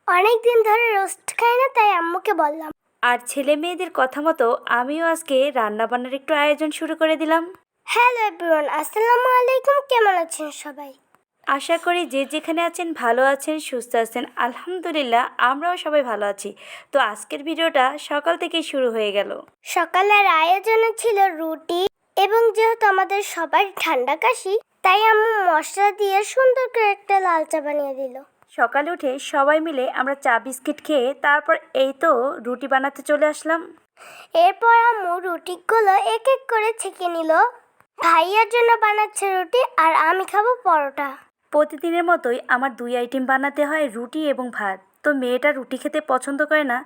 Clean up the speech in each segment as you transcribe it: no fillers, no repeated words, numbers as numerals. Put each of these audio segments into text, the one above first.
অনেক দিন ধরে রোস্ট খাই না, তাই আম্মুকে বললাম। আর ছেলে মেয়েদের কথা মতো আমিও আজকে রান্নাবান্নার একটু আয়োজন শুরু করে দিলাম। হ্যালো এভরিওয়ান, আসসালামু আলাইকুম। কেমন আছেন সবাই? আশা করি যে যেখানে আছেন ভালো আছেন, সুস্থ আছেন। আলহামদুলিল্লাহ আমরাও সবাই ভালো আছি। তো আজকের ভিডিওটা সকাল থেকেই শুরু হয়ে গেল। সকালের আয়োজনে ছিল রুটি, এবং যেহেতু আমাদের সবার ঠান্ডা কাশি, তাই আম্মু মশলা দিয়ে সুন্দর করে একটা লাল চা বানিয়ে দিল। সকালে উঠে সবাই মিলে আমরা চা বিস্কিট খেয়ে তারপর এই তো রুটি বানাতে চলে আসলাম। এরপর আম্মু রুটিগুলো এক এক করে ছেঁকে নিল। ভাইয়ার জন্য বানাচ্ছে রুটি, আর আমি খাবো পরোটা। প্রতিদিনের মতোই আমার 2 আইটেম বানাতে হয়, রুটি এবং ভাত। তো মেয়েটা রুটি খেতে পছন্দ করে না,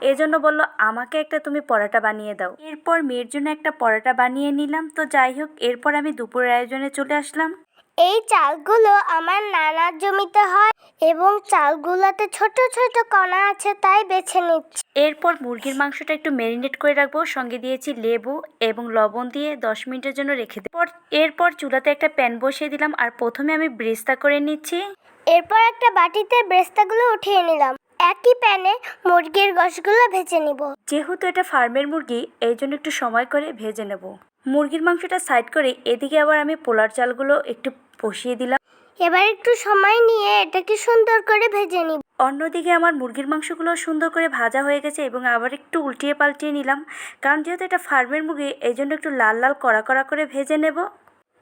এজন্য বলল আমাকে একটা তুমি পরোটা বানিয়ে দাও। এরপর মেয়ের জন্য একটা পরোটা বানিয়ে নিলাম। তো যাই হোক, এরপর আমি দুপুরের আয়োজনে চলে আসলাম। এই চালগুলো আমার নানার জমিতে হয়, এবং চালগুলোতে ছোট ছোট কণা আছে, তাই বেছে নিচ্ছি। এরপর মুরগির মাংসটা একটু ম্যারিনেট করে রাখবো, সঙ্গে দিয়েছি লেবু এবং লবণ দিয়ে 10 মিনিটের জন্য রেখে দেব। এরপর চুলাতে একটা প্যান বসিয়ে দিলাম, আর প্রথমে আমি ব্রেস্তা করে নিচ্ছি। এরপর একটা বাটিতে ব্রেস্তাগুলো উঠিয়ে নিলাম। একই প্যানে মুরগির গোশগুলো ভেজে নিব। যেহেতু এটা ফার্মের মুরগি, এই জন্য একটু সময় করে ভেজে নেব। মুরগির মাংসটা সাইড করে এদিকে আবার আমি পোলার চালগুলো একটু বসিয়ে দিলাম। এবার একটু সময় নিয়ে এটাকে সুন্দর করে ভেজে নিব। অন্যদিকে আমার মুরগির মাংসগুলো সুন্দর করে ভাজা হয়ে গেছে, এবং আবার একটু উল্টিয়ে পাল্টিয়ে নিলাম, কারণ যেহেতু এটা ফার্মের মুরগি, এই জন্য একটু লাল লাল কড়া কড়া করে ভেজে নেব।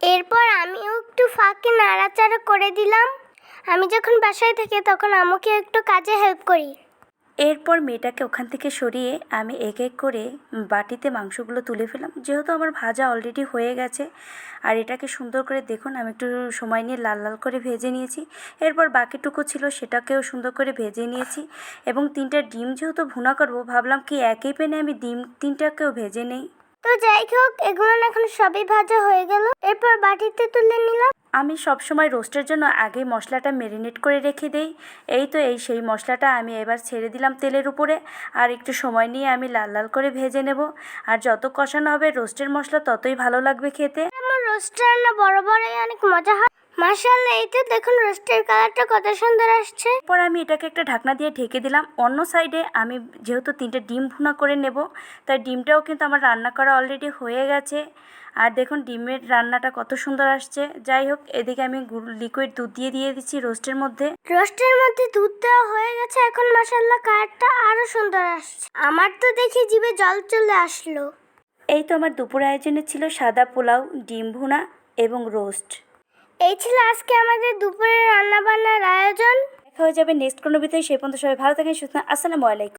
এরপর আমিও একটু ফাঁকে নাড়াচাড়া করে দিলাম। আমি যখন বাসায় থাকি তখন আম্মুকে একটু কাজে হেল্প করি। এরপর মেয়েটাকে ওখান থেকে সরিয়ে আমি এক এক করে বাটিতে মাংসগুলো তুলে ফেলাম, যেহেতু আমার ভাজা অলরেডি হয়ে গেছে। আর এটাকে সুন্দর করে দেখুন আমি একটু সময় নিয়ে লাল লাল করে ভেজে নিয়েছি। এরপর বাকিটুকু ছিল সেটাকেও সুন্দর করে ভেজে নিয়েছি, এবং 3টা ডিম যেহেতু ভুনা করব, ভাবলাম কি একই প্যানে আমি ডিম 3টাকেও ভেজে নেই। তো যাই হোক, এগুলো এখন সবই ভাজা হয়ে গেল। এরপর বাটিতে তুলে নিলাম। আমি সবসময় রোস্টের জন্য আগে মশলাটা ম্যারিনেট করে রেখে দেই। এই তো সেই মশলাটা আমি এবার ছেড়ে দিলাম তেলের উপরে, আর একটু সময় নিয়ে আমি লাল লাল করে ভেজে নেব। আর যত কষানো হবে রোস্টের মশলা, ততই ভালো লাগবে খেতে। আমার রোস্ট রান্না বড় বড়ই অনেক মজা হয়। মাশাআল্লাহ, এই তো দেখুন রোস্টের কালারটা কত সুন্দর আসছে। এরপর আমি এটাকে একটা ঢাকনা দিয়ে ঢেকে দিলাম। অন্য সাইডে আমি যেহেতু 3টে ডিম ভুনা করে নেব, তাই ডিমটাও কিন্তু আমার রান্না করা অলরেডি হয়ে গেছে। আর দেখুন ডিমের রান্নাটা কত সুন্দর আসছে। যাই হোক, এদিকে আমি লিকুইড দুধ দিয়ে দিচ্ছি রোস্টের মধ্যে। রোস্টের মধ্যে দুধ দেওয়া হয়ে গেছে, এখন মাশাআল্লাহ কালারটা আরো সুন্দর আসছে। আমার তো দেখে জিভে জল চলে আসলো। এই তো আমার দুপুর আয়োজনে ছিল সাদা পোলাও, ডিম ভুনা এবং রোস্ট। এই ছিল আজকে আমাদের দুপুরের রান্না বান্নার আয়োজন। দেখা হয়ে যাবে নেক্সট কোনো ভিডিওতে। সেই পর্যন্ত সবাই ভালো থাকেন, সুস্থ থাকেন। আসসালামু আলাইকুম।